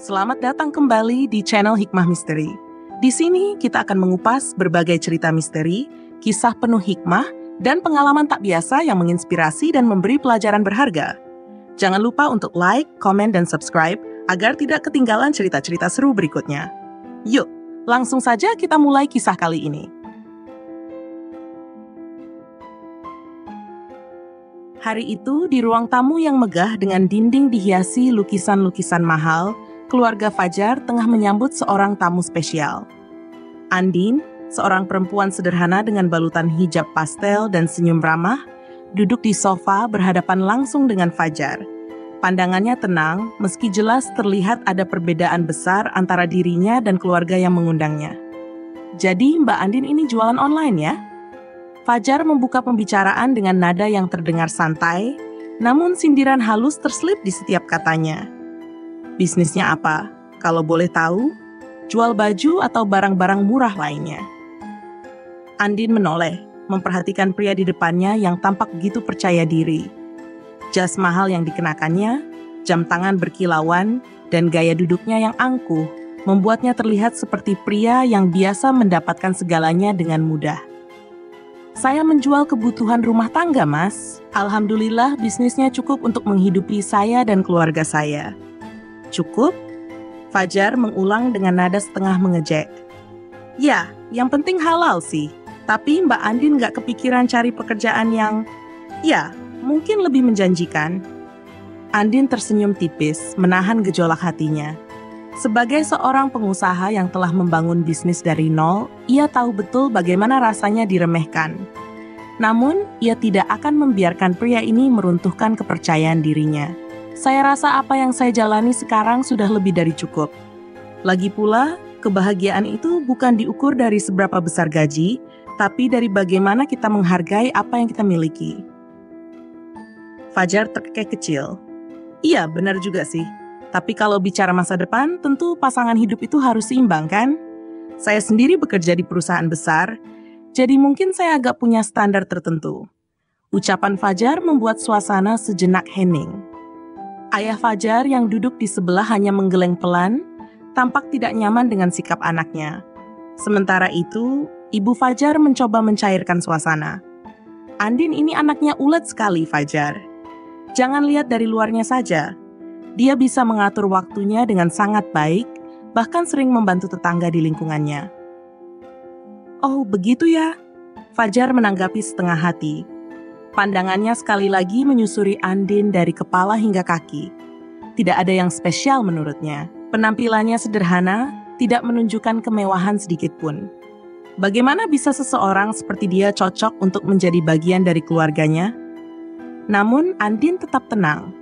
Selamat datang kembali di channel Hikmah Misteri. Di sini kita akan mengupas berbagai cerita misteri, kisah penuh hikmah, dan pengalaman tak biasa yang menginspirasi dan memberi pelajaran berharga. Jangan lupa untuk like, komen, dan subscribe agar tidak ketinggalan cerita-cerita seru berikutnya. Yuk, langsung saja kita mulai kisah kali ini. Hari itu, di ruang tamu yang megah dengan dinding dihiasi lukisan-lukisan mahal, keluarga Fajar tengah menyambut seorang tamu spesial. Andin, seorang perempuan sederhana dengan balutan hijab pastel dan senyum ramah, duduk di sofa berhadapan langsung dengan Fajar. Pandangannya tenang, meski jelas terlihat ada perbedaan besar antara dirinya dan keluarga yang mengundangnya. Jadi Mbak Andin ini jualan online ya? Fajar membuka pembicaraan dengan nada yang terdengar santai, namun sindiran halus terselip di setiap katanya. Bisnisnya apa? Kalau boleh tahu, jual baju atau barang-barang murah lainnya. Andin menoleh, memperhatikan pria di depannya yang tampak begitu percaya diri. Jas mahal yang dikenakannya, jam tangan berkilauan, dan gaya duduknya yang angkuh membuatnya terlihat seperti pria yang biasa mendapatkan segalanya dengan mudah. Saya menjual kebutuhan rumah tangga, Mas. Alhamdulillah bisnisnya cukup untuk menghidupi saya dan keluarga saya. Cukup? Fajar mengulang dengan nada setengah mengejek. Ya, yang penting halal sih. Tapi Mbak Andin gak kepikiran cari pekerjaan yang, ya, mungkin lebih menjanjikan. Andin tersenyum tipis, menahan gejolak hatinya. Sebagai seorang pengusaha yang telah membangun bisnis dari nol, ia tahu betul bagaimana rasanya diremehkan. Namun, ia tidak akan membiarkan pria ini meruntuhkan kepercayaan dirinya. Saya rasa apa yang saya jalani sekarang sudah lebih dari cukup. Lagi pula, kebahagiaan itu bukan diukur dari seberapa besar gaji, tapi dari bagaimana kita menghargai apa yang kita miliki. Fajar terkekeh kecil. Iya, benar juga sih. Tapi kalau bicara masa depan, tentu pasangan hidup itu harus seimbang kan? Saya sendiri bekerja di perusahaan besar, jadi mungkin saya agak punya standar tertentu. Ucapan Fajar membuat suasana sejenak hening. Ayah Fajar yang duduk di sebelah hanya menggeleng pelan, tampak tidak nyaman dengan sikap anaknya. Sementara itu, Ibu Fajar mencoba mencairkan suasana. Andin ini anaknya ulet sekali, Fajar. Jangan lihat dari luarnya saja. Dia bisa mengatur waktunya dengan sangat baik, bahkan sering membantu tetangga di lingkungannya. Oh, begitu ya? Fajar menanggapi setengah hati. Pandangannya sekali lagi menyusuri Andin dari kepala hingga kaki. Tidak ada yang spesial menurutnya. Penampilannya sederhana, tidak menunjukkan kemewahan sedikit pun. Bagaimana bisa seseorang seperti dia cocok untuk menjadi bagian dari keluarganya? Namun, Andin tetap tenang.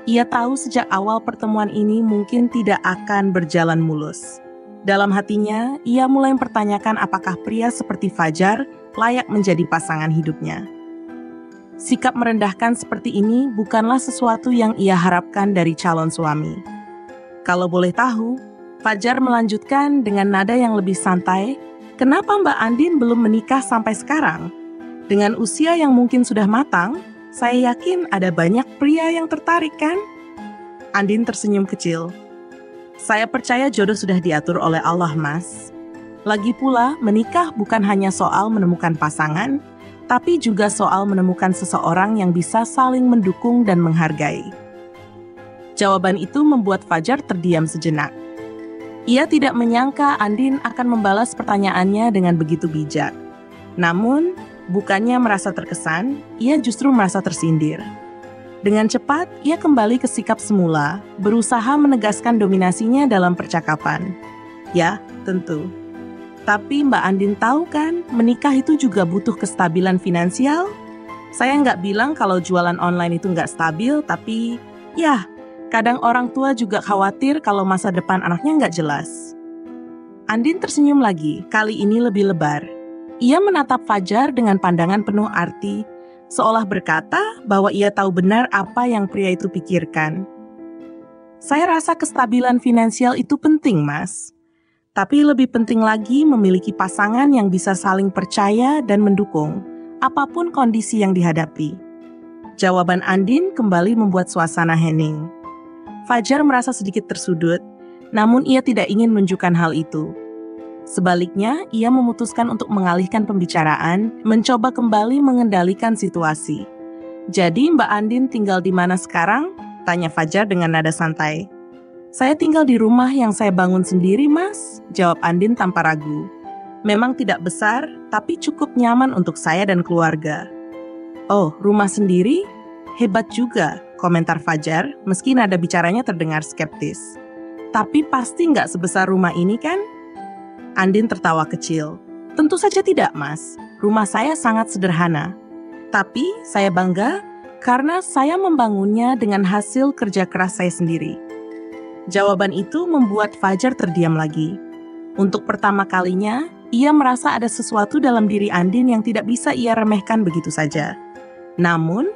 Ia tahu sejak awal pertemuan ini mungkin tidak akan berjalan mulus. Dalam hatinya, ia mulai mempertanyakan apakah pria seperti Fajar layak menjadi pasangan hidupnya. Sikap merendahkan seperti ini bukanlah sesuatu yang ia harapkan dari calon suami. Kalau boleh tahu, Fajar melanjutkan dengan nada yang lebih santai, kenapa Mbak Andin belum menikah sampai sekarang? Dengan usia yang mungkin sudah matang, saya yakin ada banyak pria yang tertarik kan? Andin tersenyum kecil. Saya percaya jodoh sudah diatur oleh Allah, Mas. Lagi pula, menikah bukan hanya soal menemukan pasangan, tapi juga soal menemukan seseorang yang bisa saling mendukung dan menghargai. Jawaban itu membuat Fajar terdiam sejenak. Ia tidak menyangka Andin akan membalas pertanyaannya dengan begitu bijak. Namun, bukannya merasa terkesan, ia justru merasa tersindir. Dengan cepat, ia kembali ke sikap semula, berusaha menegaskan dominasinya dalam percakapan. Ya, tentu. Tapi Mbak Andin tahu kan, menikah itu juga butuh kestabilan finansial. Saya nggak bilang kalau jualan online itu nggak stabil, tapi ya, kadang orang tua juga khawatir kalau masa depan anaknya nggak jelas. Andin tersenyum lagi, kali ini lebih lebar. Ia menatap Fajar dengan pandangan penuh arti, seolah berkata bahwa ia tahu benar apa yang pria itu pikirkan. Saya rasa kestabilan finansial itu penting, Mas. Tapi lebih penting lagi memiliki pasangan yang bisa saling percaya dan mendukung, apapun kondisi yang dihadapi. Jawaban Andin kembali membuat suasana hening. Fajar merasa sedikit tersudut, Namun ia tidak ingin menunjukkan hal itu. Sebaliknya, ia memutuskan untuk mengalihkan pembicaraan, mencoba kembali mengendalikan situasi. "Jadi Mbak Andin tinggal di mana sekarang?" tanya Fajar dengan nada santai. "Saya tinggal di rumah yang saya bangun sendiri, Mas," jawab Andin tanpa ragu. "Memang tidak besar, tapi cukup nyaman untuk saya dan keluarga." "Oh, rumah sendiri? Hebat juga," komentar Fajar, meski nada bicaranya terdengar skeptis. "Tapi pasti nggak sebesar rumah ini kan?" Andin tertawa kecil. "Tentu saja tidak, Mas. Rumah saya sangat sederhana. Tapi saya bangga karena saya membangunnya dengan hasil kerja keras saya sendiri." Jawaban itu membuat Fajar terdiam lagi. Untuk pertama kalinya, ia merasa ada sesuatu dalam diri Andin yang tidak bisa ia remehkan begitu saja. Namun,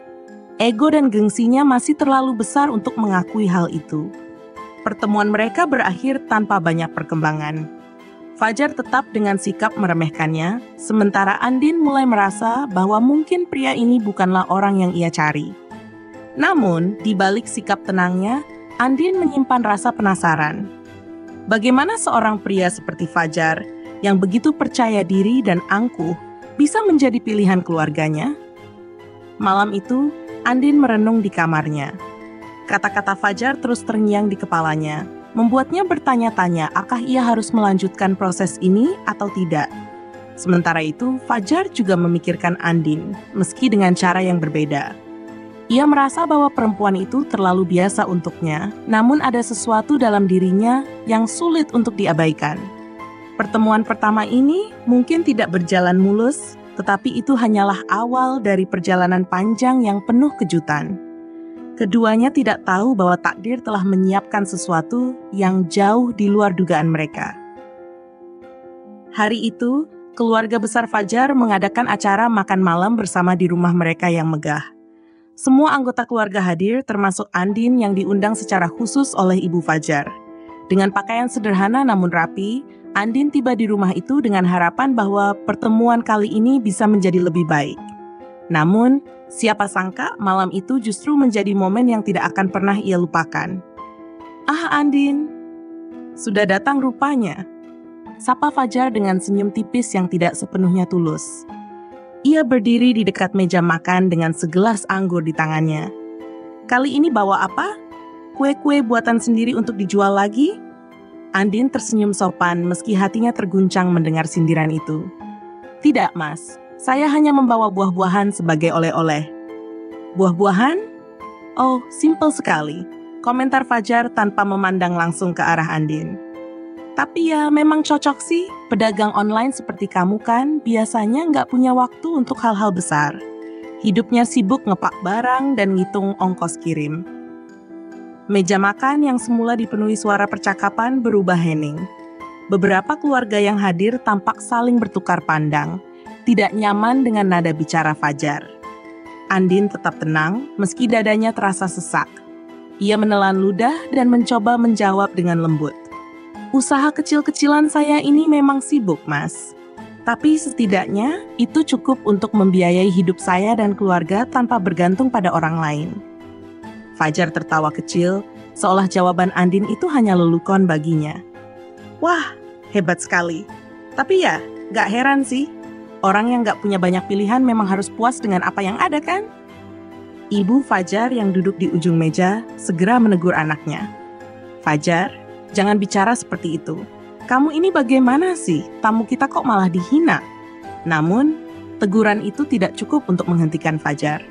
ego dan gengsinya masih terlalu besar untuk mengakui hal itu. Pertemuan mereka berakhir tanpa banyak perkembangan. Fajar tetap dengan sikap meremehkannya, sementara Andin mulai merasa bahwa mungkin pria ini bukanlah orang yang ia cari. Namun, di balik sikap tenangnya, Andin menyimpan rasa penasaran. Bagaimana seorang pria seperti Fajar, yang begitu percaya diri dan angkuh, bisa menjadi pilihan keluarganya? Malam itu, Andin merenung di kamarnya. Kata-kata Fajar terus terngiang di kepalanya, membuatnya bertanya-tanya apakah ia harus melanjutkan proses ini atau tidak. Sementara itu, Fajar juga memikirkan Andin, meski dengan cara yang berbeda. Ia merasa bahwa perempuan itu terlalu biasa untuknya, namun ada sesuatu dalam dirinya yang sulit untuk diabaikan. Pertemuan pertama ini mungkin tidak berjalan mulus, tetapi itu hanyalah awal dari perjalanan panjang yang penuh kejutan. Keduanya tidak tahu bahwa takdir telah menyiapkan sesuatu yang jauh di luar dugaan mereka. Hari itu, keluarga besar Fajar mengadakan acara makan malam bersama di rumah mereka yang megah. Semua anggota keluarga hadir, termasuk Andin yang diundang secara khusus oleh ibu Fajar. Dengan pakaian sederhana namun rapi, Andin tiba di rumah itu dengan harapan bahwa pertemuan kali ini bisa menjadi lebih baik. Namun, siapa sangka malam itu justru menjadi momen yang tidak akan pernah ia lupakan. "Ah, Andin, sudah datang rupanya," sapa Fajar dengan senyum tipis yang tidak sepenuhnya tulus. Ia berdiri di dekat meja makan dengan segelas anggur di tangannya. "Kali ini bawa apa? Kue-kue buatan sendiri untuk dijual lagi?" Andin tersenyum sopan meski hatinya terguncang mendengar sindiran itu. "Tidak, Mas. Saya hanya membawa buah-buahan sebagai oleh-oleh." "Buah-buahan? Oh, simpel sekali," komentar Fajar tanpa memandang langsung ke arah Andin. "Tapi ya memang cocok sih, pedagang online seperti kamu kan biasanya nggak punya waktu untuk hal-hal besar. Hidupnya sibuk ngepak barang dan ngitung ongkos kirim." Meja makan yang semula dipenuhi suara percakapan berubah hening. Beberapa keluarga yang hadir tampak saling bertukar pandang, tidak nyaman dengan nada bicara Fajar. Andin tetap tenang meski dadanya terasa sesak. Ia menelan ludah dan mencoba menjawab dengan lembut. "Usaha kecil-kecilan saya ini memang sibuk, Mas. Tapi setidaknya itu cukup untuk membiayai hidup saya dan keluarga tanpa bergantung pada orang lain." Fajar tertawa kecil, seolah jawaban Andin itu hanya lelukon baginya. "Wah, hebat sekali. Tapi ya, gak heran sih. Orang yang gak punya banyak pilihan memang harus puas dengan apa yang ada kan?" Ibu Fajar yang duduk di ujung meja segera menegur anaknya. "Fajar, jangan bicara seperti itu. Kamu ini bagaimana sih? Tamu kita kok malah dihina?" Namun, teguran itu tidak cukup untuk menghentikan Fajar.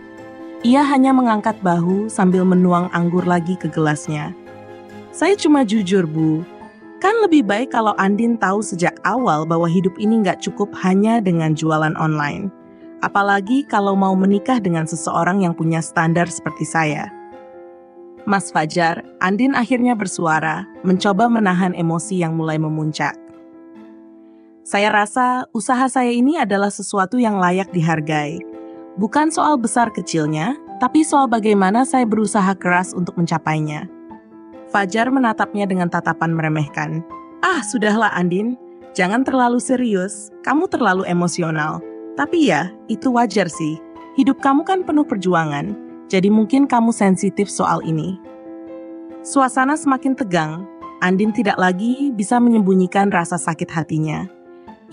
Ia hanya mengangkat bahu sambil menuang anggur lagi ke gelasnya. "Saya cuma jujur, Bu. Kan lebih baik kalau Andin tahu sejak awal bahwa hidup ini nggak cukup hanya dengan jualan online. Apalagi kalau mau menikah dengan seseorang yang punya standar seperti saya." "Mas Fajar," Andin akhirnya bersuara, mencoba menahan emosi yang mulai memuncak. "Saya rasa usaha saya ini adalah sesuatu yang layak dihargai. Bukan soal besar kecilnya, tapi soal bagaimana saya berusaha keras untuk mencapainya." Fajar menatapnya dengan tatapan meremehkan. "Ah, sudahlah Andin, jangan terlalu serius, kamu terlalu emosional. Tapi ya, itu wajar sih. Hidup kamu kan penuh perjuangan, jadi mungkin kamu sensitif soal ini." Suasana semakin tegang. Andin tidak lagi bisa menyembunyikan rasa sakit hatinya.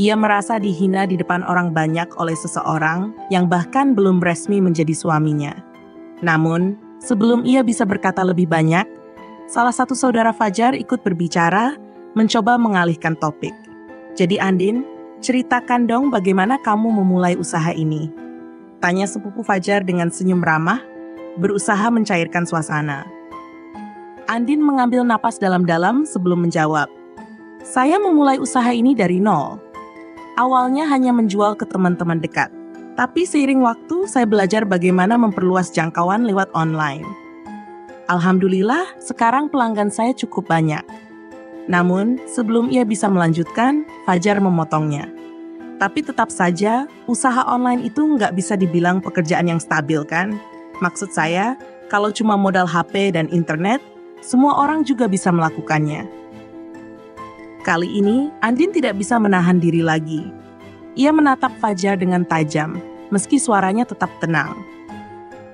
Ia merasa dihina di depan orang banyak oleh seseorang yang bahkan belum resmi menjadi suaminya. Namun, sebelum ia bisa berkata lebih banyak, salah satu saudara Fajar ikut berbicara, mencoba mengalihkan topik. Jadi Andin, ceritakan dong bagaimana kamu memulai usaha ini. Tanya sepupu Fajar dengan senyum ramah, berusaha mencairkan suasana. Andin mengambil napas dalam-dalam sebelum menjawab. Saya memulai usaha ini dari nol. Awalnya hanya menjual ke teman-teman dekat. Tapi seiring waktu saya belajar bagaimana memperluas jangkauan lewat online. Alhamdulillah sekarang pelanggan saya cukup banyak. Namun sebelum ia bisa melanjutkan, Fajar memotongnya. Tapi tetap saja usaha online itu nggak bisa dibilang pekerjaan yang stabil kan? Maksud saya, kalau cuma modal HP dan internet, semua orang juga bisa melakukannya. Kali ini, Andin tidak bisa menahan diri lagi. Ia menatap Fajar dengan tajam, meski suaranya tetap tenang.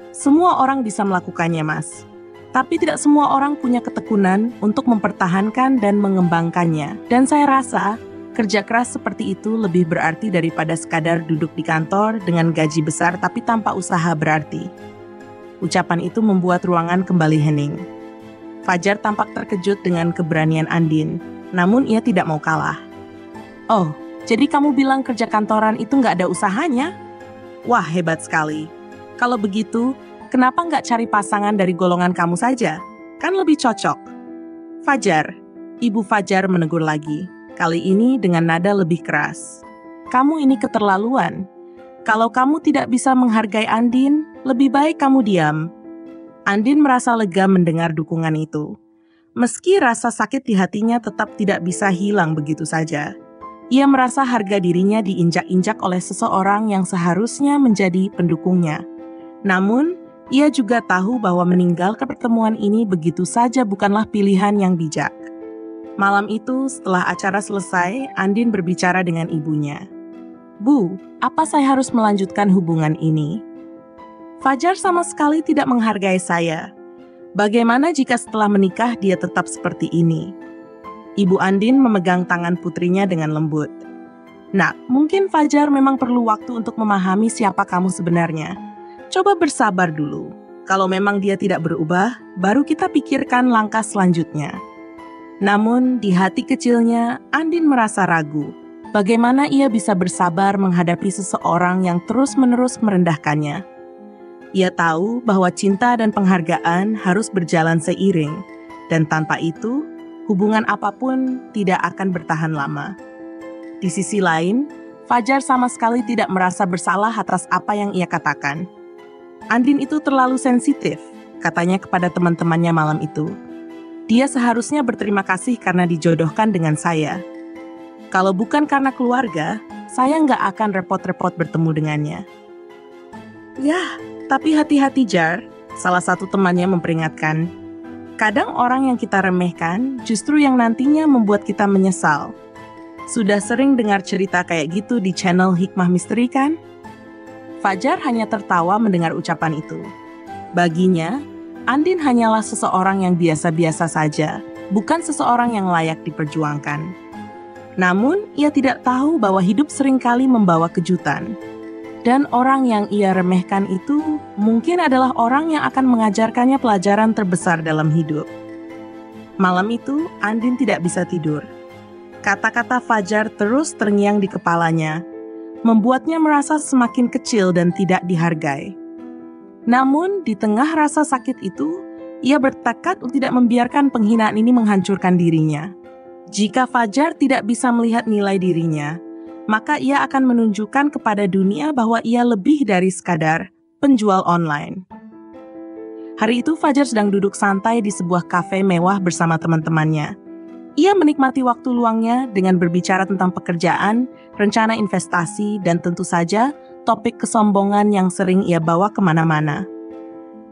Semua orang bisa melakukannya, Mas. Tapi tidak semua orang punya ketekunan untuk mempertahankan dan mengembangkannya. Dan saya rasa, kerja keras seperti itu lebih berarti daripada sekadar duduk di kantor dengan gaji besar tapi tanpa usaha berarti. Ucapan itu membuat ruangan kembali hening. Fajar tampak terkejut dengan keberanian Andin, namun ia tidak mau kalah. Oh, jadi kamu bilang kerja kantoran itu nggak ada usahanya? Wah, hebat sekali. Kalau begitu, kenapa nggak cari pasangan dari golongan kamu saja? Kan lebih cocok. Fajar, Ibu Fajar menegur lagi, kali ini dengan nada lebih keras. Kamu ini keterlaluan. Kalau kamu tidak bisa menghargai Andin, lebih baik kamu diam. Andin merasa lega mendengar dukungan itu. Meski rasa sakit di hatinya tetap tidak bisa hilang begitu saja. Ia merasa harga dirinya diinjak-injak oleh seseorang yang seharusnya menjadi pendukungnya. Namun, ia juga tahu bahwa meninggalkan pertemuan ini begitu saja bukanlah pilihan yang bijak. Malam itu, setelah acara selesai, Andin berbicara dengan ibunya. Bu, apa saya harus melanjutkan hubungan ini? Fajar sama sekali tidak menghargai saya. Bagaimana jika setelah menikah dia tetap seperti ini? Ibu Andin memegang tangan putrinya dengan lembut. Nak, mungkin Fajar memang perlu waktu untuk memahami siapa kamu sebenarnya. Coba bersabar dulu. Kalau memang dia tidak berubah, baru kita pikirkan langkah selanjutnya. Namun, di hati kecilnya, Andin merasa ragu. Bagaimana ia bisa bersabar menghadapi seseorang yang terus-menerus merendahkannya? Ia tahu bahwa cinta dan penghargaan harus berjalan seiring, dan tanpa itu, hubungan apapun tidak akan bertahan lama. Di sisi lain, Fajar sama sekali tidak merasa bersalah atas apa yang ia katakan. Andin itu terlalu sensitif, katanya kepada teman-temannya malam itu. Dia seharusnya berterima kasih karena dijodohkan dengan saya. Kalau bukan karena keluarga, saya nggak akan repot-repot bertemu dengannya. Yah, tapi hati-hati Jar, salah satu temannya memperingatkan. Kadang orang yang kita remehkan justru yang nantinya membuat kita menyesal. Sudah sering dengar cerita kayak gitu di channel Hikmah Misteri kan? Fajar hanya tertawa mendengar ucapan itu. Baginya, Andin hanyalah seseorang yang biasa-biasa saja, bukan seseorang yang layak diperjuangkan. Namun, ia tidak tahu bahwa hidup seringkali membawa kejutan. Dan orang yang ia remehkan itu mungkin adalah orang yang akan mengajarkannya pelajaran terbesar dalam hidup. Malam itu, Andin tidak bisa tidur. Kata-kata Fajar terus terngiang di kepalanya, membuatnya merasa semakin kecil dan tidak dihargai. Namun, di tengah rasa sakit itu, ia bertekad untuk tidak membiarkan penghinaan ini menghancurkan dirinya. Jika Fajar tidak bisa melihat nilai dirinya, maka ia akan menunjukkan kepada dunia bahwa ia lebih dari sekadar penjual online. Hari itu Fajar sedang duduk santai di sebuah kafe mewah bersama teman-temannya. Ia menikmati waktu luangnya dengan berbicara tentang pekerjaan, rencana investasi, dan tentu saja topik kesombongan yang sering ia bawa kemana-mana.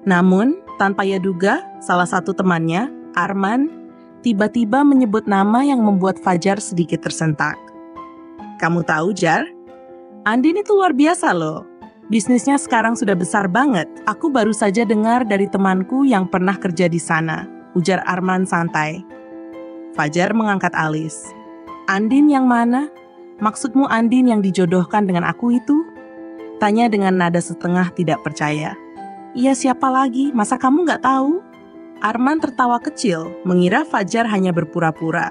Namun, tanpa ia duga, salah satu temannya, Arman, tiba-tiba menyebut nama yang membuat Fajar sedikit tersentak. Kamu tahu, Jar? Andin itu luar biasa loh. Bisnisnya sekarang sudah besar banget. Aku baru saja dengar dari temanku yang pernah kerja di sana, ujar Arman santai. Fajar mengangkat alis. Andin yang mana? Maksudmu Andin yang dijodohkan dengan aku itu? Tanya dengan nada setengah tidak percaya. Iya, siapa lagi? Masa kamu nggak tahu? Arman tertawa kecil, mengira Fajar hanya berpura-pura.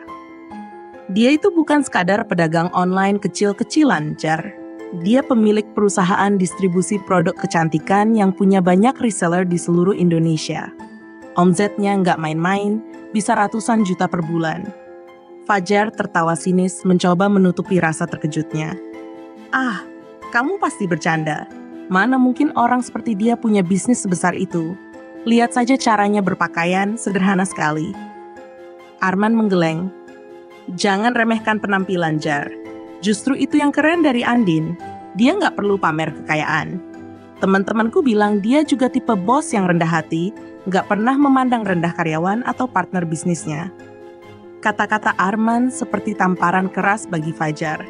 Dia itu bukan sekadar pedagang online kecil-kecilan, Jar. Dia pemilik perusahaan distribusi produk kecantikan yang punya banyak reseller di seluruh Indonesia. Omzetnya nggak main-main, bisa ratusan juta per bulan. Fajar tertawa sinis mencoba menutupi rasa terkejutnya. Ah, kamu pasti bercanda. Mana mungkin orang seperti dia punya bisnis sebesar itu? Lihat saja caranya berpakaian, sederhana sekali. Arman menggeleng. Jangan remehkan penampilan, Jar. Justru itu yang keren dari Andin. Dia nggak perlu pamer kekayaan. Teman-temanku bilang dia juga tipe bos yang rendah hati, nggak pernah memandang rendah karyawan atau partner bisnisnya. Kata-kata Arman seperti tamparan keras bagi Fajar.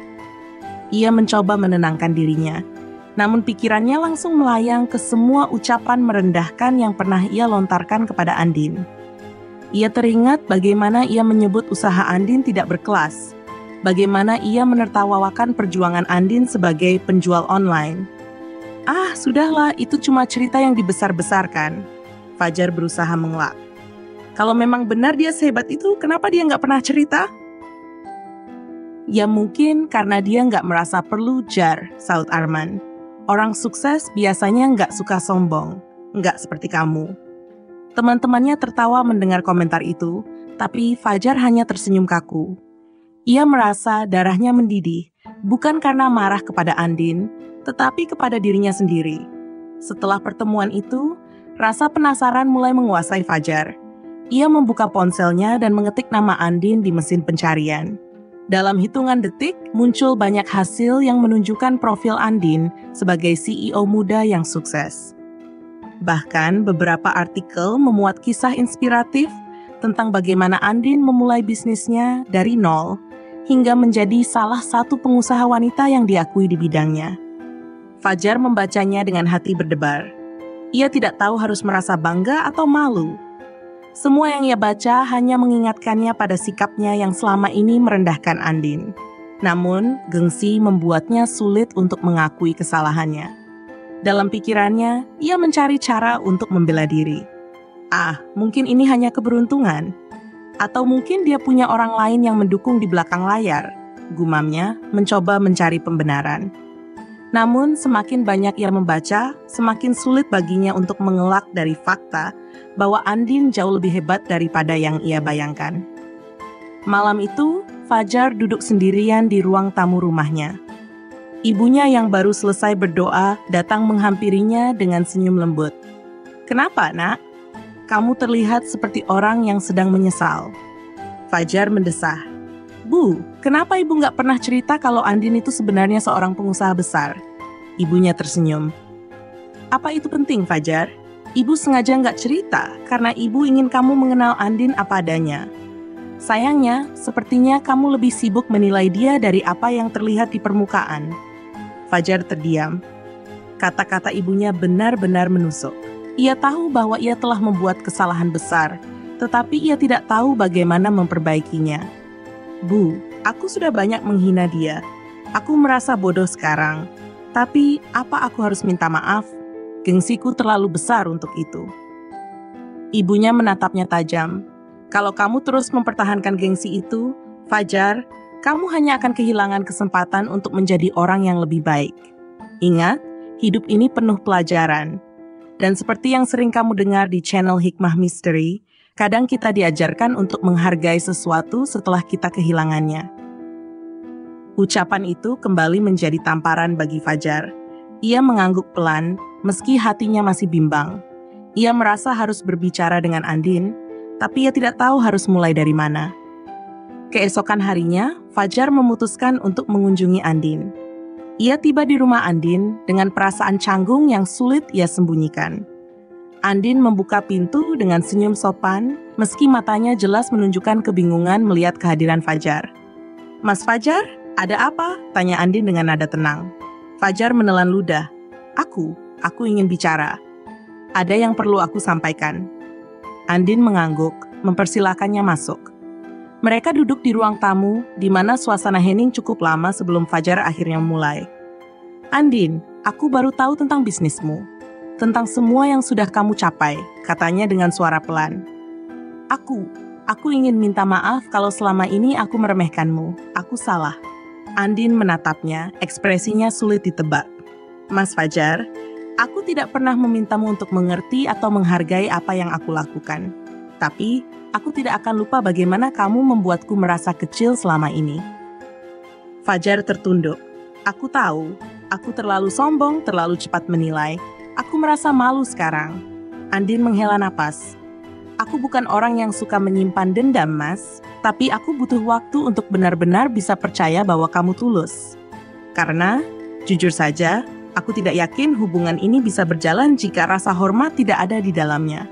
Ia mencoba menenangkan dirinya, namun pikirannya langsung melayang ke semua ucapan merendahkan yang pernah ia lontarkan kepada Andin. Ia teringat bagaimana ia menyebut usaha Andin tidak berkelas, bagaimana ia menertawakan perjuangan Andin sebagai penjual online. Ah, sudahlah, itu cuma cerita yang dibesar-besarkan. Fajar berusaha mengelak. Kalau memang benar dia sehebat itu, kenapa dia nggak pernah cerita? Ya mungkin karena dia nggak merasa perlu, Jar, saut Arman. Orang sukses biasanya nggak suka sombong, nggak seperti kamu. Teman-temannya tertawa mendengar komentar itu, tapi Fajar hanya tersenyum kaku. Ia merasa darahnya mendidih, bukan karena marah kepada Andin, tetapi kepada dirinya sendiri. Setelah pertemuan itu, rasa penasaran mulai menguasai Fajar. Ia membuka ponselnya dan mengetik nama Andin di mesin pencarian. Dalam hitungan detik, muncul banyak hasil yang menunjukkan profil Andin sebagai CEO muda yang sukses. Bahkan beberapa artikel memuat kisah inspiratif tentang bagaimana Andin memulai bisnisnya dari nol hingga menjadi salah satu pengusaha wanita yang diakui di bidangnya. Fajar membacanya dengan hati berdebar. Ia tidak tahu harus merasa bangga atau malu. Semua yang ia baca hanya mengingatkannya pada sikapnya yang selama ini merendahkan Andin. Namun, gengsi membuatnya sulit untuk mengakui kesalahannya. Dalam pikirannya, ia mencari cara untuk membela diri. Ah, mungkin ini hanya keberuntungan. Atau mungkin dia punya orang lain yang mendukung di belakang layar, gumamnya mencoba mencari pembenaran. Namun, semakin banyak ia membaca, semakin sulit baginya untuk mengelak dari fakta bahwa Andin jauh lebih hebat daripada yang ia bayangkan. Malam itu, Fajar duduk sendirian di ruang tamu rumahnya. Ibunya yang baru selesai berdoa datang menghampirinya dengan senyum lembut. "Kenapa, Nak? Kamu terlihat seperti orang yang sedang menyesal." Fajar mendesah. "Bu, kenapa ibu nggak pernah cerita kalau Andin itu sebenarnya seorang pengusaha besar?" Ibunya tersenyum. "Apa itu penting, Fajar? Ibu sengaja nggak cerita karena ibu ingin kamu mengenal Andin apa adanya. Sayangnya, sepertinya kamu lebih sibuk menilai dia dari apa yang terlihat di permukaan." Fajar terdiam. Kata-kata ibunya benar-benar menusuk. Ia tahu bahwa ia telah membuat kesalahan besar, tetapi ia tidak tahu bagaimana memperbaikinya. "Bu, aku sudah banyak menghina dia. Aku merasa bodoh sekarang. Tapi, apa aku harus minta maaf? Gengsiku terlalu besar untuk itu." Ibunya menatapnya tajam. "Kalau kamu terus mempertahankan gengsi itu, Fajar, kamu hanya akan kehilangan kesempatan untuk menjadi orang yang lebih baik. Ingat, hidup ini penuh pelajaran. Dan seperti yang sering kamu dengar di channel Hikmah Misteri, kadang kita diajarkan untuk menghargai sesuatu setelah kita kehilangannya." Ucapan itu kembali menjadi tamparan bagi Fajar. Ia mengangguk pelan, meski hatinya masih bimbang. Ia merasa harus berbicara dengan Andin, tapi ia tidak tahu harus mulai dari mana. Keesokan harinya, Fajar memutuskan untuk mengunjungi Andin. Ia tiba di rumah Andin dengan perasaan canggung yang sulit ia sembunyikan. Andin membuka pintu dengan senyum sopan, meski matanya jelas menunjukkan kebingungan melihat kehadiran Fajar. "Mas Fajar, ada apa?" tanya Andin dengan nada tenang. Fajar menelan ludah. Aku ingin bicara. Ada yang perlu aku sampaikan." Andin mengangguk, mempersilakannya masuk. Mereka duduk di ruang tamu, di mana suasana hening cukup lama sebelum Fajar akhirnya mulai. Andin, aku baru tahu tentang bisnismu. Tentang semua yang sudah kamu capai, katanya dengan suara pelan. Aku ingin minta maaf kalau selama ini aku meremehkanmu. Aku salah. Andin menatapnya, ekspresinya sulit ditebak. Mas Fajar, aku tidak pernah memintamu untuk mengerti atau menghargai apa yang aku lakukan. Tapi, aku tidak akan lupa bagaimana kamu membuatku merasa kecil selama ini. Fajar tertunduk. Aku tahu, aku terlalu sombong, terlalu cepat menilai. Aku merasa malu sekarang. Andin menghela napas. Aku bukan orang yang suka menyimpan dendam, Mas. Tapi aku butuh waktu untuk benar-benar bisa percaya bahwa kamu tulus. Karena, jujur saja, aku tidak yakin hubungan ini bisa berjalan jika rasa hormat tidak ada di dalamnya.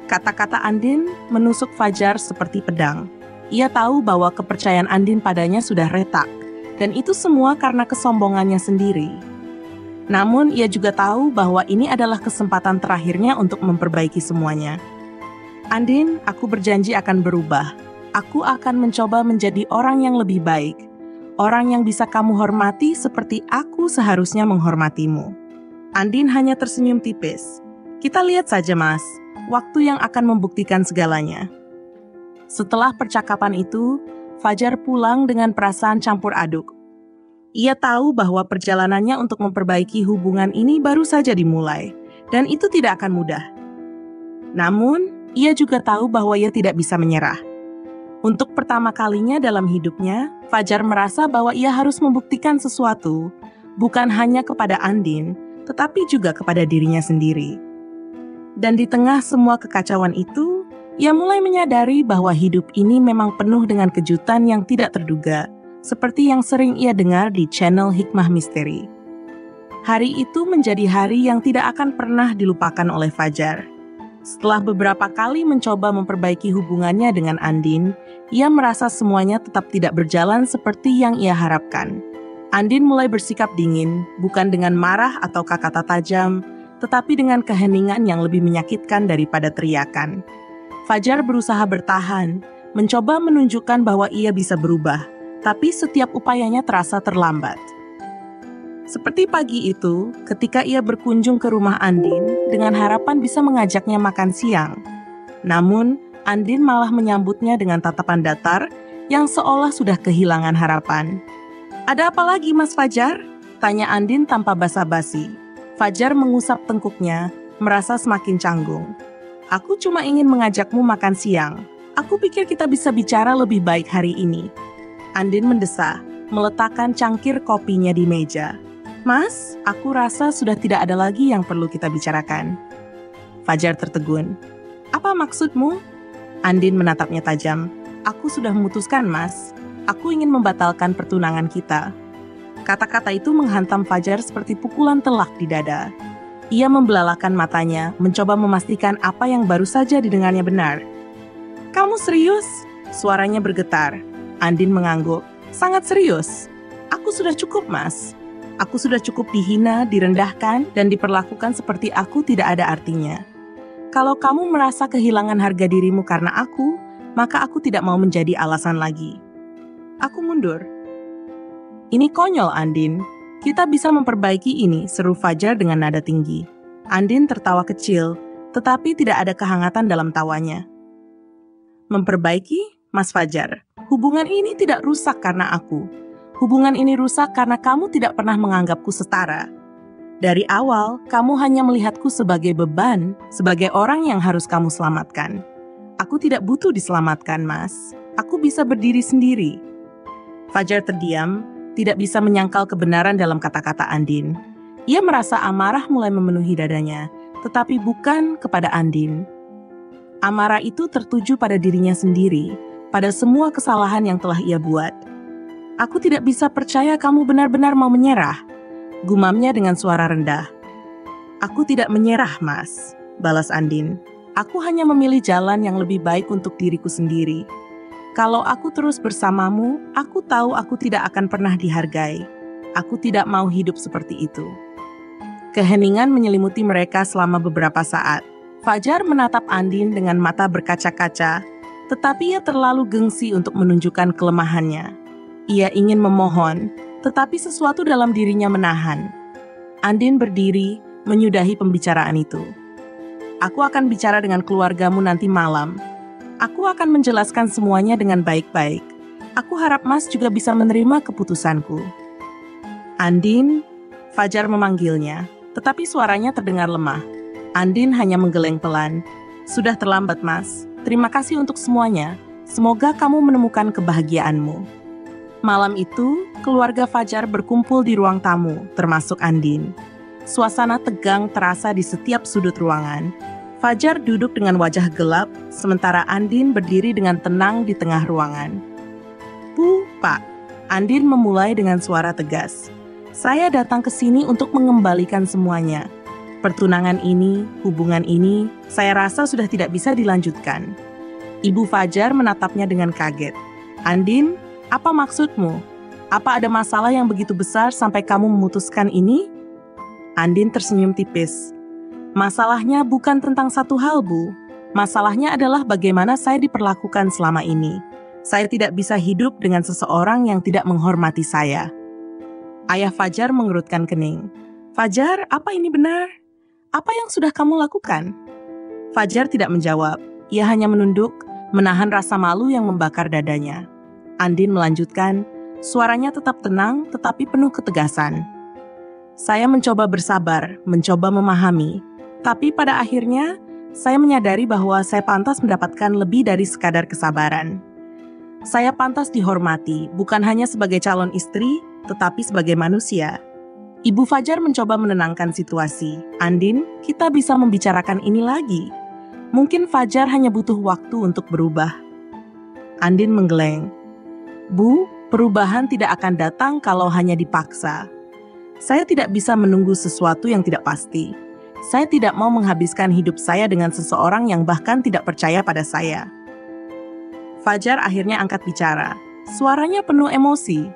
Kata-kata Andin menusuk Fajar seperti pedang. Ia tahu bahwa kepercayaan Andin padanya sudah retak, dan itu semua karena kesombongannya sendiri. Namun, ia juga tahu bahwa ini adalah kesempatan terakhirnya untuk memperbaiki semuanya. Andin, aku berjanji akan berubah. Aku akan mencoba menjadi orang yang lebih baik. Orang yang bisa kamu hormati seperti aku seharusnya menghormatimu. Andin hanya tersenyum tipis. Kita lihat saja, Mas. Waktu yang akan membuktikan segalanya. Setelah percakapan itu, Fajar pulang dengan perasaan campur aduk. Ia tahu bahwa perjalanannya untuk memperbaiki hubungan ini baru saja dimulai, dan itu tidak akan mudah. Namun, ia juga tahu bahwa ia tidak bisa menyerah. Untuk pertama kalinya dalam hidupnya, Fajar merasa bahwa ia harus membuktikan sesuatu, bukan hanya kepada Andin, tetapi juga kepada dirinya sendiri. Dan di tengah semua kekacauan itu, ia mulai menyadari bahwa hidup ini memang penuh dengan kejutan yang tidak terduga, seperti yang sering ia dengar di channel Hikmah Misteri. Hari itu menjadi hari yang tidak akan pernah dilupakan oleh Fajar. Setelah beberapa kali mencoba memperbaiki hubungannya dengan Andin, ia merasa semuanya tetap tidak berjalan seperti yang ia harapkan. Andin mulai bersikap dingin, bukan dengan marah atau kata-kata tajam, tetapi dengan keheningan yang lebih menyakitkan daripada teriakan. Fajar berusaha bertahan, mencoba menunjukkan bahwa ia bisa berubah, tapi setiap upayanya terasa terlambat. Seperti pagi itu, ketika ia berkunjung ke rumah Andin dengan harapan bisa mengajaknya makan siang. Namun, Andin malah menyambutnya dengan tatapan datar yang seolah sudah kehilangan harapan. "Ada apa lagi, Mas Fajar?" tanya Andin tanpa basa-basi. Fajar mengusap tengkuknya, merasa semakin canggung. "Aku cuma ingin mengajakmu makan siang. Aku pikir kita bisa bicara lebih baik hari ini." Andin mendesah, meletakkan cangkir kopinya di meja. "Mas, aku rasa sudah tidak ada lagi yang perlu kita bicarakan." Fajar tertegun. "Apa maksudmu?" Andin menatapnya tajam. "Aku sudah memutuskan, Mas. Aku ingin membatalkan pertunangan kita." Kata-kata itu menghantam Fajar seperti pukulan telak di dada. Ia membelalakan matanya, mencoba memastikan apa yang baru saja didengarnya benar. "Kamu serius?" Suaranya bergetar. Andin mengangguk. "Sangat serius. Aku sudah cukup, Mas. Aku sudah cukup dihina, direndahkan, dan diperlakukan seperti aku tidak ada artinya. Kalau kamu merasa kehilangan harga dirimu karena aku, maka aku tidak mau menjadi alasan lagi." Aku mundur. "Ini konyol, Andin. Kita bisa memperbaiki ini," seru Fajar dengan nada tinggi. Andin tertawa kecil, tetapi tidak ada kehangatan dalam tawanya. "Memperbaiki, Mas Fajar? Hubungan ini tidak rusak karena aku. Hubungan ini rusak karena kamu tidak pernah menganggapku setara. Dari awal, kamu hanya melihatku sebagai beban, sebagai orang yang harus kamu selamatkan. Aku tidak butuh diselamatkan, Mas. Aku bisa berdiri sendiri." Fajar terdiam, tidak bisa menyangkal kebenaran dalam kata-kata Andin. Ia merasa amarah mulai memenuhi dadanya, tetapi bukan kepada Andin. Amarah itu tertuju pada dirinya sendiri, pada semua kesalahan yang telah ia buat. "Aku tidak bisa percaya kamu benar-benar mau menyerah," gumamnya dengan suara rendah. "Aku tidak menyerah, Mas," balas Andin. "Aku hanya memilih jalan yang lebih baik untuk diriku sendiri. Kalau aku terus bersamamu, aku tahu aku tidak akan pernah dihargai. Aku tidak mau hidup seperti itu." Keheningan menyelimuti mereka selama beberapa saat. Fajar menatap Andin dengan mata berkaca-kaca. Tetapi ia terlalu gengsi untuk menunjukkan kelemahannya. Ia ingin memohon, tetapi sesuatu dalam dirinya menahan. Andin berdiri, menyudahi pembicaraan itu. Aku akan bicara dengan keluargamu nanti malam. Aku akan menjelaskan semuanya dengan baik-baik. Aku harap Mas juga bisa menerima keputusanku. Andin, Fajar memanggilnya, tetapi suaranya terdengar lemah. Andin hanya menggeleng pelan. Sudah terlambat, Mas. Terima kasih untuk semuanya. Semoga kamu menemukan kebahagiaanmu. Malam itu, keluarga Fajar berkumpul di ruang tamu, termasuk Andin. Suasana tegang terasa di setiap sudut ruangan. Fajar duduk dengan wajah gelap, sementara Andin berdiri dengan tenang di tengah ruangan. Bu, Pak, Andin memulai dengan suara tegas. Saya datang ke sini untuk mengembalikan semuanya. Pertunangan ini, hubungan ini, saya rasa sudah tidak bisa dilanjutkan. Ibu Fajar menatapnya dengan kaget. Andin, apa maksudmu? Apa ada masalah yang begitu besar sampai kamu memutuskan ini? Andin tersenyum tipis. Masalahnya bukan tentang satu hal, Bu. Masalahnya adalah bagaimana saya diperlakukan selama ini. Saya tidak bisa hidup dengan seseorang yang tidak menghormati saya. Ayah Fajar mengerutkan kening. Fajar, apa ini benar? Apa yang sudah kamu lakukan? Fajar tidak menjawab. Ia hanya menunduk, menahan rasa malu yang membakar dadanya. Andin melanjutkan, suaranya tetap tenang tetapi penuh ketegasan. Saya mencoba bersabar, mencoba memahami. Tapi pada akhirnya, saya menyadari bahwa saya pantas mendapatkan lebih dari sekadar kesabaran. Saya pantas dihormati, bukan hanya sebagai calon istri, tetapi sebagai manusia. Ibu Fajar mencoba menenangkan situasi. Andin, kita bisa membicarakan ini lagi. Mungkin Fajar hanya butuh waktu untuk berubah. Andin menggeleng. Bu, perubahan tidak akan datang kalau hanya dipaksa. Saya tidak bisa menunggu sesuatu yang tidak pasti. Saya tidak mau menghabiskan hidup saya dengan seseorang yang bahkan tidak percaya pada saya. Fajar akhirnya angkat bicara. Suaranya penuh emosi.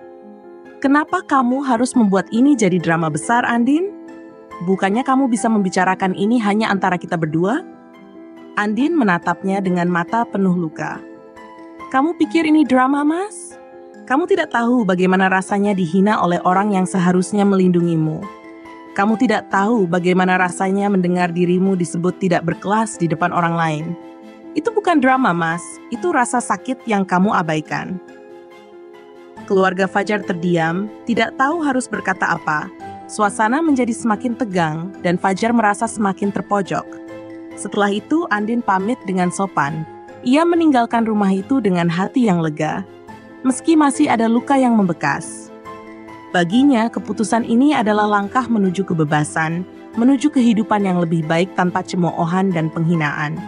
Kenapa kamu harus membuat ini jadi drama besar, Andin? Bukannya kamu bisa membicarakan ini hanya antara kita berdua? Andin menatapnya dengan mata penuh luka. Kamu pikir ini drama, Mas? Kamu tidak tahu bagaimana rasanya dihina oleh orang yang seharusnya melindungimu. Kamu tidak tahu bagaimana rasanya mendengar dirimu disebut tidak berkelas di depan orang lain. Itu bukan drama, Mas. Itu rasa sakit yang kamu abaikan. Keluarga Fajar terdiam, tidak tahu harus berkata apa. Suasana menjadi semakin tegang dan Fajar merasa semakin terpojok. Setelah itu Andin pamit dengan sopan. Ia meninggalkan rumah itu dengan hati yang lega, meski masih ada luka yang membekas. Baginya, keputusan ini adalah langkah menuju kebebasan, menuju kehidupan yang lebih baik tanpa cemoohan dan penghinaan.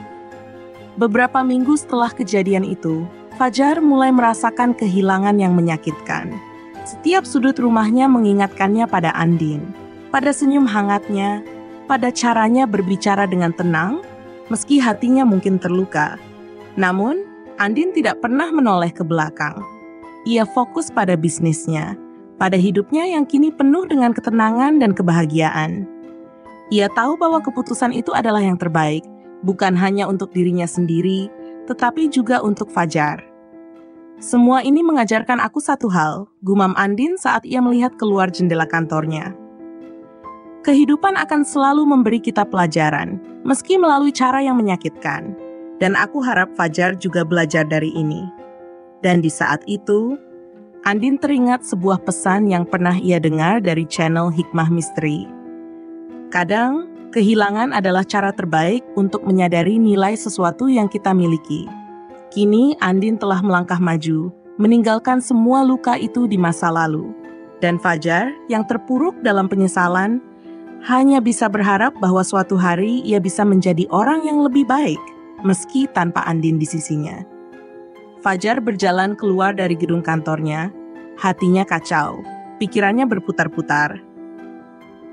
Beberapa minggu setelah kejadian itu, Fajar mulai merasakan kehilangan yang menyakitkan. Setiap sudut rumahnya mengingatkannya pada Andin, pada senyum hangatnya, pada caranya berbicara dengan tenang, meski hatinya mungkin terluka. Namun, Andin tidak pernah menoleh ke belakang. Ia fokus pada bisnisnya, pada hidupnya yang kini penuh dengan ketenangan dan kebahagiaan. Ia tahu bahwa keputusan itu adalah yang terbaik, bukan hanya untuk dirinya sendiri, tetapi juga untuk Fajar. Semua ini mengajarkan aku satu hal, gumam Andin saat ia melihat keluar jendela kantornya. Kehidupan akan selalu memberi kita pelajaran, meski melalui cara yang menyakitkan. Dan aku harap Fajar juga belajar dari ini. Dan di saat itu, Andin teringat sebuah pesan yang pernah ia dengar dari channel Hikmah Misteri. Kadang, kehilangan adalah cara terbaik untuk menyadari nilai sesuatu yang kita miliki. Kini Andin telah melangkah maju, meninggalkan semua luka itu di masa lalu. Dan Fajar, yang terpuruk dalam penyesalan, hanya bisa berharap bahwa suatu hari ia bisa menjadi orang yang lebih baik, meski tanpa Andin di sisinya. Fajar berjalan keluar dari gedung kantornya, hatinya kacau, pikirannya berputar-putar.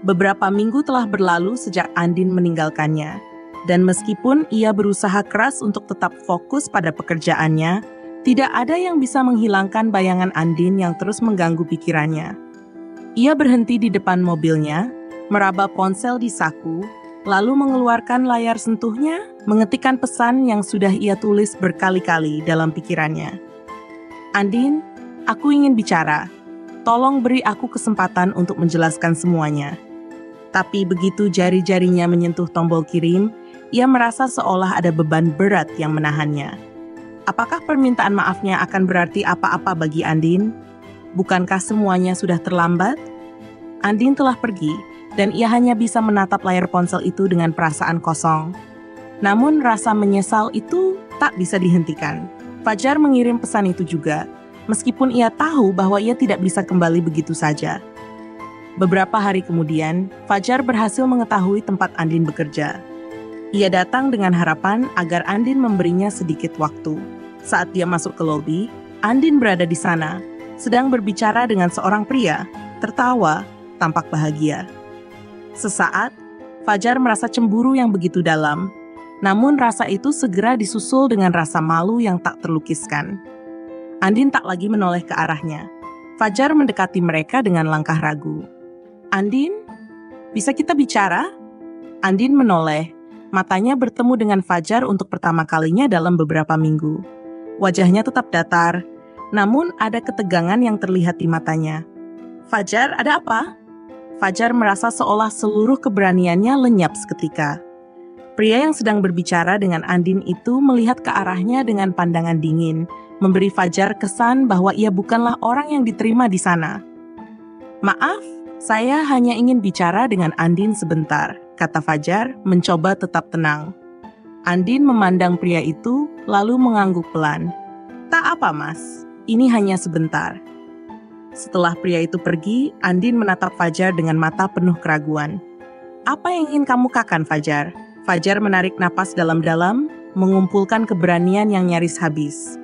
Beberapa minggu telah berlalu sejak Andin meninggalkannya. Dan meskipun ia berusaha keras untuk tetap fokus pada pekerjaannya, tidak ada yang bisa menghilangkan bayangan Andin yang terus mengganggu pikirannya. Ia berhenti di depan mobilnya, meraba ponsel di saku, lalu mengeluarkan layar sentuhnya, mengetikkan pesan yang sudah ia tulis berkali-kali dalam pikirannya. Andin, aku ingin bicara. Tolong beri aku kesempatan untuk menjelaskan semuanya. Tapi begitu jari-jarinya menyentuh tombol kirim, ia merasa seolah ada beban berat yang menahannya. Apakah permintaan maafnya akan berarti apa-apa bagi Andin? Bukankah semuanya sudah terlambat? Andin telah pergi, dan ia hanya bisa menatap layar ponsel itu dengan perasaan kosong. Namun rasa menyesal itu tak bisa dihentikan. Fajar mengirim pesan itu juga, meskipun ia tahu bahwa ia tidak bisa kembali begitu saja. Beberapa hari kemudian, Fajar berhasil mengetahui tempat Andin bekerja. Ia datang dengan harapan agar Andin memberinya sedikit waktu. Saat dia masuk ke lobi, Andin berada di sana, sedang berbicara dengan seorang pria, tertawa, tampak bahagia. Sesaat, Fajar merasa cemburu yang begitu dalam, namun rasa itu segera disusul dengan rasa malu yang tak terlukiskan. Andin tak lagi menoleh ke arahnya. Fajar mendekati mereka dengan langkah ragu. Andin, bisa kita bicara? Andin menoleh, matanya bertemu dengan Fajar untuk pertama kalinya dalam beberapa minggu. Wajahnya tetap datar, namun ada ketegangan yang terlihat di matanya. Fajar, ada apa? Fajar merasa seolah seluruh keberaniannya lenyap seketika. Pria yang sedang berbicara dengan Andin itu melihat ke arahnya dengan pandangan dingin, memberi Fajar kesan bahwa ia bukanlah orang yang diterima di sana. Maaf, saya hanya ingin bicara dengan Andin sebentar, kata Fajar, mencoba tetap tenang. Andin memandang pria itu, lalu mengangguk pelan. Tak apa, Mas. Ini hanya sebentar. Setelah pria itu pergi, Andin menatap Fajar dengan mata penuh keraguan. Apa yang ingin kamu katakan, Fajar? Fajar menarik napas dalam-dalam, mengumpulkan keberanian yang nyaris habis.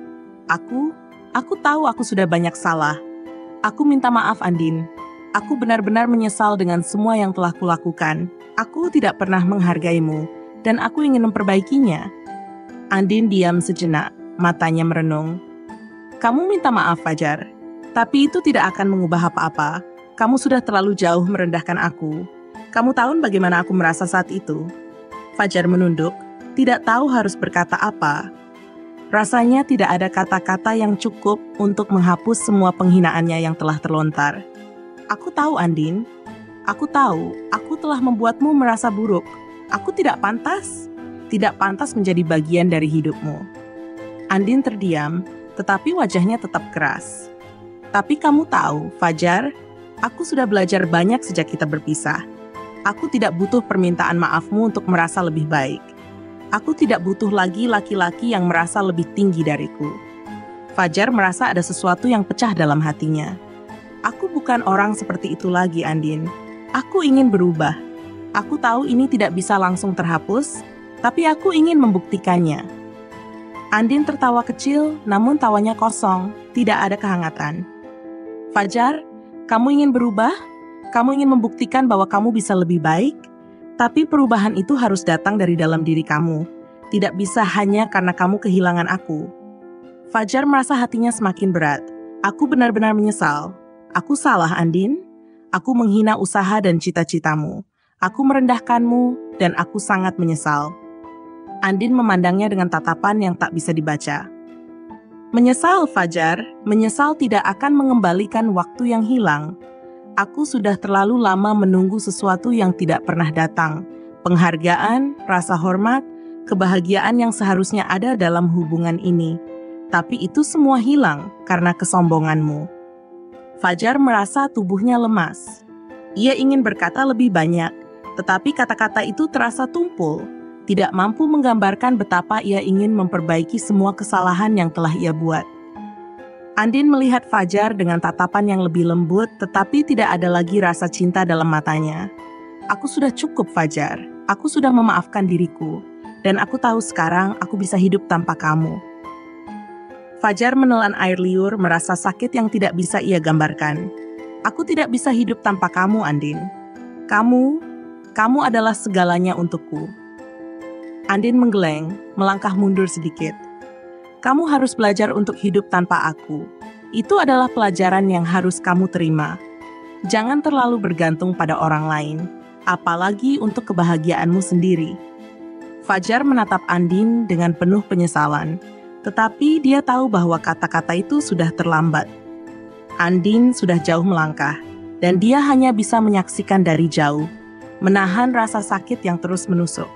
Aku tahu aku sudah banyak salah. Aku minta maaf, Andin. Aku benar-benar menyesal dengan semua yang telah kulakukan. Aku tidak pernah menghargaimu, dan aku ingin memperbaikinya. Andin diam sejenak, matanya merenung. Kamu minta maaf, Fajar. Tapi itu tidak akan mengubah apa-apa. Kamu sudah terlalu jauh merendahkan aku. Kamu tahu bagaimana aku merasa saat itu? Fajar menunduk, tidak tahu harus berkata apa. Rasanya tidak ada kata-kata yang cukup untuk menghapus semua penghinaannya yang telah terlontar. Aku tahu, Andin. Aku tahu, aku telah membuatmu merasa buruk. Aku tidak pantas menjadi bagian dari hidupmu. Andin terdiam, tetapi wajahnya tetap keras. Tapi kamu tahu, Fajar, aku sudah belajar banyak sejak kita berpisah. Aku tidak butuh permintaan maafmu untuk merasa lebih baik. Aku tidak butuh lagi laki-laki yang merasa lebih tinggi dariku. Fajar merasa ada sesuatu yang pecah dalam hatinya. Aku bukan orang seperti itu lagi, Andin. Aku ingin berubah. Aku tahu ini tidak bisa langsung terhapus, tapi aku ingin membuktikannya. Andin tertawa kecil, namun tawanya kosong, tidak ada kehangatan. Fajar, kamu ingin berubah? Kamu ingin membuktikan bahwa kamu bisa lebih baik? Tapi perubahan itu harus datang dari dalam diri kamu. Tidak bisa hanya karena kamu kehilangan aku. Fajar merasa hatinya semakin berat. Aku benar-benar menyesal. Aku salah, Andin. Aku menghina usaha dan cita-citamu. Aku merendahkanmu, dan aku sangat menyesal. Andin memandangnya dengan tatapan yang tak bisa dibaca. Menyesal, Fajar. Menyesal tidak akan mengembalikan waktu yang hilang. Aku sudah terlalu lama menunggu sesuatu yang tidak pernah datang. Penghargaan, rasa hormat, kebahagiaan yang seharusnya ada dalam hubungan ini. Tapi itu semua hilang karena kesombonganmu. Fajar merasa tubuhnya lemas. Ia ingin berkata lebih banyak, tetapi kata-kata itu terasa tumpul, tidak mampu menggambarkan betapa ia ingin memperbaiki semua kesalahan yang telah ia buat. Andin melihat Fajar dengan tatapan yang lebih lembut, tetapi tidak ada lagi rasa cinta dalam matanya. Aku sudah cukup, Fajar. Aku sudah memaafkan diriku, dan aku tahu sekarang aku bisa hidup tanpa kamu. Fajar menelan air liur, merasa sakit yang tidak bisa ia gambarkan. Aku tidak bisa hidup tanpa kamu, Andin. Kamu adalah segalanya untukku. Andin menggeleng, melangkah mundur sedikit. Kamu harus belajar untuk hidup tanpa aku. Itu adalah pelajaran yang harus kamu terima. Jangan terlalu bergantung pada orang lain. apalagi untuk kebahagiaanmu sendiri. Fajar menatap Andin dengan penuh penyesalan, tetapi dia tahu bahwa kata-kata itu sudah terlambat. Andin sudah jauh melangkah, dan dia hanya bisa menyaksikan dari jauh, menahan rasa sakit yang terus menusuk.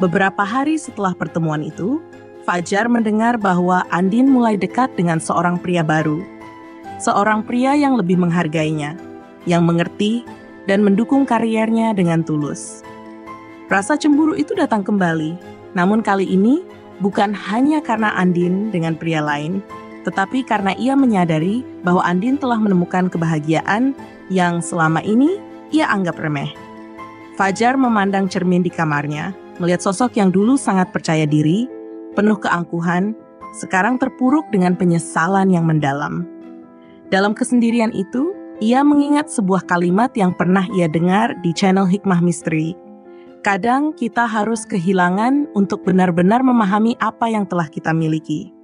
Beberapa hari setelah pertemuan itu, Fajar mendengar bahwa Andin mulai dekat dengan seorang pria baru. Seorang pria yang lebih menghargainya, yang mengerti, dan mendukung karirnya dengan tulus. Rasa cemburu itu datang kembali, namun kali ini bukan hanya karena Andin dengan pria lain, tetapi karena ia menyadari bahwa Andin telah menemukan kebahagiaan yang selama ini ia anggap remeh. Fajar memandang cermin di kamarnya, melihat sosok yang dulu sangat percaya diri, penuh keangkuhan, sekarang terpuruk dengan penyesalan yang mendalam. Dalam kesendirian itu, ia mengingat sebuah kalimat yang pernah ia dengar di channel Hikmah Misteri. Kadang kita harus kehilangan untuk benar-benar memahami apa yang telah kita miliki.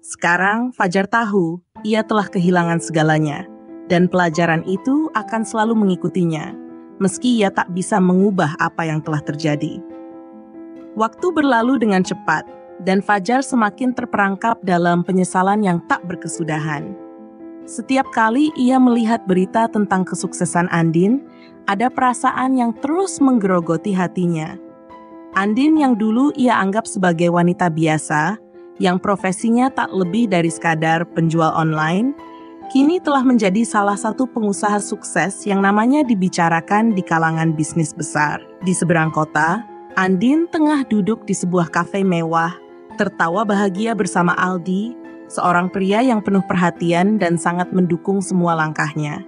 Sekarang Fajar tahu ia telah kehilangan segalanya, dan pelajaran itu akan selalu mengikutinya, meski ia tak bisa mengubah apa yang telah terjadi. Waktu berlalu dengan cepat, dan Fajar semakin terperangkap dalam penyesalan yang tak berkesudahan. Setiap kali ia melihat berita tentang kesuksesan Andin, ada perasaan yang terus menggerogoti hatinya. Andin yang dulu ia anggap sebagai wanita biasa, yang profesinya tak lebih dari sekadar penjual online, kini telah menjadi salah satu pengusaha sukses yang namanya dibicarakan di kalangan bisnis besar. Di seberang kota, Andin tengah duduk di sebuah kafe mewah, tertawa bahagia bersama Aldi, seorang pria yang penuh perhatian dan sangat mendukung semua langkahnya.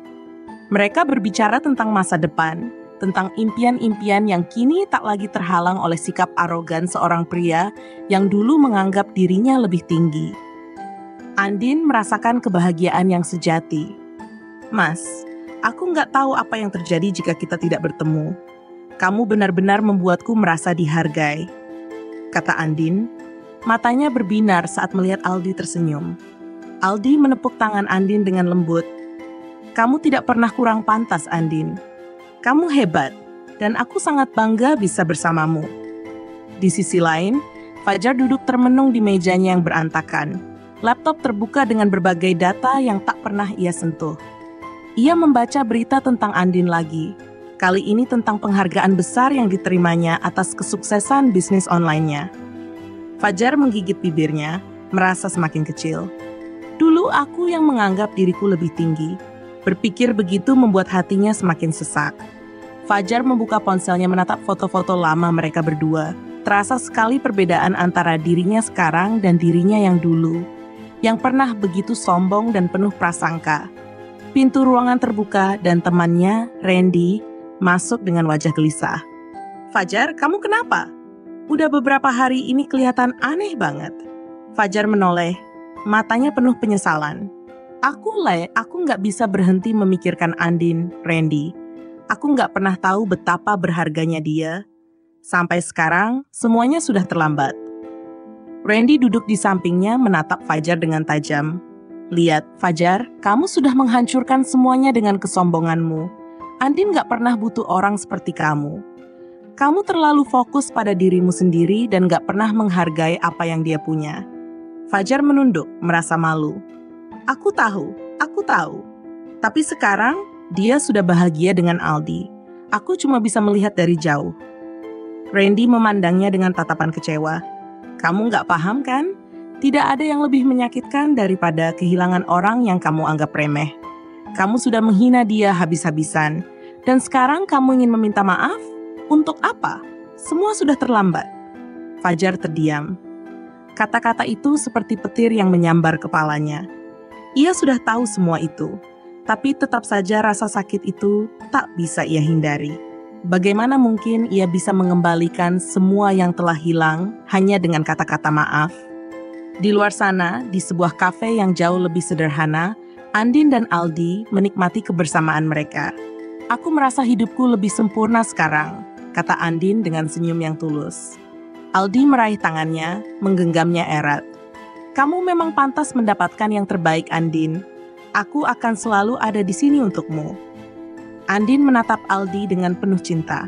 Mereka berbicara tentang masa depan, tentang impian-impian yang kini tak lagi terhalang oleh sikap arogan seorang pria yang dulu menganggap dirinya lebih tinggi. Andin merasakan kebahagiaan yang sejati. "Mas, aku nggak tahu apa yang terjadi jika kita tidak bertemu. Kamu benar-benar membuatku merasa dihargai," kata Andin. Matanya berbinar saat melihat Aldi tersenyum. Aldi menepuk tangan Andin dengan lembut. "Kamu tidak pernah kurang pantas, Andin. Kamu hebat, dan aku sangat bangga bisa bersamamu." Di sisi lain, Fajar duduk termenung di mejanya yang berantakan. Laptop terbuka dengan berbagai data yang tak pernah ia sentuh. Ia membaca berita tentang Andin lagi. Kali ini tentang penghargaan besar yang diterimanya atas kesuksesan bisnis online-nya. Fajar menggigit bibirnya, merasa semakin kecil. Dulu aku yang menganggap diriku lebih tinggi. Berpikir begitu membuat hatinya semakin sesak. Fajar membuka ponselnya menatap foto-foto lama mereka berdua. Terasa sekali perbedaan antara dirinya sekarang dan dirinya yang dulu, yang pernah begitu sombong dan penuh prasangka. Pintu ruangan terbuka dan temannya, Randy, masuk dengan wajah gelisah. "Fajar, kamu kenapa? Udah beberapa hari ini kelihatan aneh banget." Fajar menoleh, matanya penuh penyesalan. Aku nggak bisa berhenti memikirkan Andin, Randy. Aku nggak pernah tahu betapa berharganya dia. Sampai sekarang, semuanya sudah terlambat." Randy duduk di sampingnya menatap Fajar dengan tajam. "Lihat, Fajar, kamu sudah menghancurkan semuanya dengan kesombonganmu. Andin nggak pernah butuh orang seperti kamu. Kamu terlalu fokus pada dirimu sendiri dan gak pernah menghargai apa yang dia punya." Fajar menunduk, merasa malu. Aku tahu. Tapi sekarang, dia sudah bahagia dengan Aldi. Aku cuma bisa melihat dari jauh." Randy memandangnya dengan tatapan kecewa. "Kamu gak paham kan? Tidak ada yang lebih menyakitkan daripada kehilangan orang yang kamu anggap remeh. Kamu sudah menghina dia habis-habisan. Dan sekarang kamu ingin meminta maaf? Untuk apa? Semua sudah terlambat." Fajar terdiam. Kata-kata itu seperti petir yang menyambar kepalanya. Ia sudah tahu semua itu, tapi tetap saja rasa sakit itu tak bisa ia hindari. Bagaimana mungkin ia bisa mengembalikan semua yang telah hilang hanya dengan kata-kata maaf? Di luar sana, di sebuah kafe yang jauh lebih sederhana, Andin dan Aldi menikmati kebersamaan mereka. "Aku merasa hidupku lebih sempurna sekarang," kata Andin dengan senyum yang tulus. Aldi meraih tangannya, menggenggamnya erat. "Kamu memang pantas mendapatkan yang terbaik, Andin. Aku akan selalu ada di sini untukmu." Andin menatap Aldi dengan penuh cinta.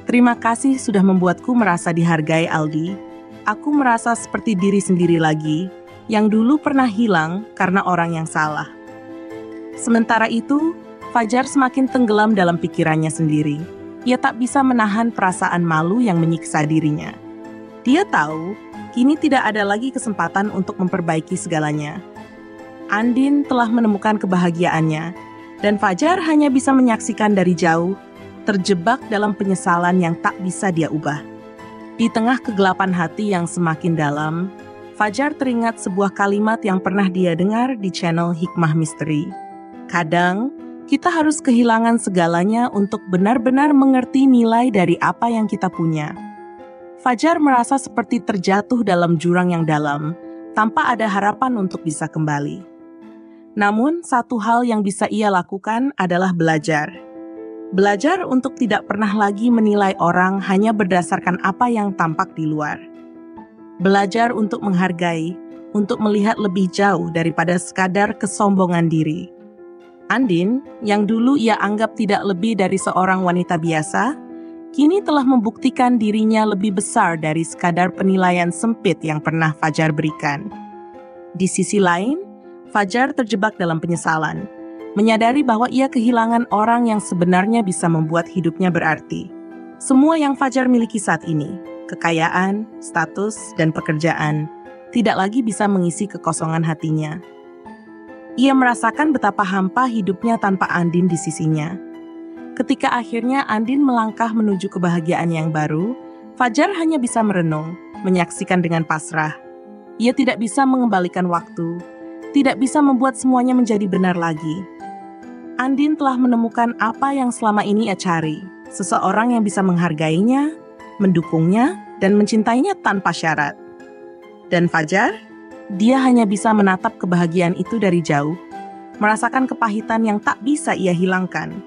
Terima kasih sudah membuatku merasa dihargai, Aldi. Aku merasa seperti diri sendiri lagi, yang dulu pernah hilang karena orang yang salah. Sementara itu, Fajar semakin tenggelam dalam pikirannya sendiri. Ia tak bisa menahan perasaan malu yang menyiksa dirinya. Dia tahu, kini tidak ada lagi kesempatan untuk memperbaiki segalanya. Andin telah menemukan kebahagiaannya, dan Fajar hanya bisa menyaksikan dari jauh, terjebak dalam penyesalan yang tak bisa dia ubah. Di tengah kegelapan hati yang semakin dalam, Fajar teringat sebuah kalimat yang pernah dia dengar di channel Hikmah Misteri. Kadang, kita harus kehilangan segalanya untuk benar-benar mengerti nilai dari apa yang kita punya. Fajar merasa seperti terjatuh dalam jurang yang dalam, tanpa ada harapan untuk bisa kembali. Namun, satu hal yang bisa ia lakukan adalah belajar. Belajar untuk tidak pernah lagi menilai orang hanya berdasarkan apa yang tampak di luar. Belajar untuk menghargai, untuk melihat lebih jauh daripada sekadar kesombongan diri. Andin, yang dulu ia anggap tidak lebih dari seorang wanita biasa, kini telah membuktikan dirinya lebih besar dari sekadar penilaian sempit yang pernah Fajar berikan. Di sisi lain, Fajar terjebak dalam penyesalan, menyadari bahwa ia kehilangan orang yang sebenarnya bisa membuat hidupnya berarti. Semua yang Fajar miliki saat ini, kekayaan, status, dan pekerjaan, tidak lagi bisa mengisi kekosongan hatinya. Ia merasakan betapa hampa hidupnya tanpa Andin di sisinya. Ketika akhirnya Andin melangkah menuju kebahagiaan yang baru, Fajar hanya bisa merenung, menyaksikan dengan pasrah. Ia tidak bisa mengembalikan waktu, tidak bisa membuat semuanya menjadi benar lagi. Andin telah menemukan apa yang selama ini ia cari, seseorang yang bisa menghargainya, mendukungnya, dan mencintainya tanpa syarat. Dan Fajar? Dia hanya bisa menatap kebahagiaan itu dari jauh, merasakan kepahitan yang tak bisa ia hilangkan.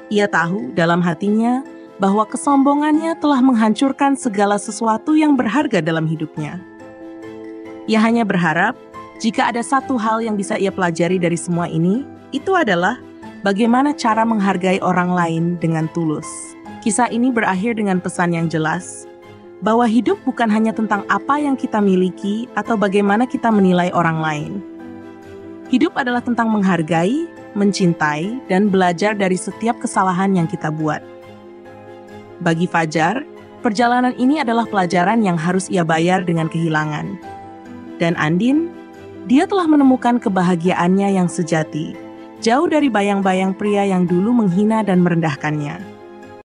Ia tahu dalam hatinya bahwa kesombongannya telah menghancurkan segala sesuatu yang berharga dalam hidupnya. Ia hanya berharap jika ada satu hal yang bisa ia pelajari dari semua ini, itu adalah bagaimana cara menghargai orang lain dengan tulus. Kisah ini berakhir dengan pesan yang jelas, bahwa hidup bukan hanya tentang apa yang kita miliki atau bagaimana kita menilai orang lain. Hidup adalah tentang menghargai, mencintai, dan belajar dari setiap kesalahan yang kita buat. Bagi Fajar, perjalanan ini adalah pelajaran yang harus ia bayar dengan kehilangan. Dan Andin, dia telah menemukan kebahagiaannya yang sejati, jauh dari bayang-bayang pria yang dulu menghina dan merendahkannya.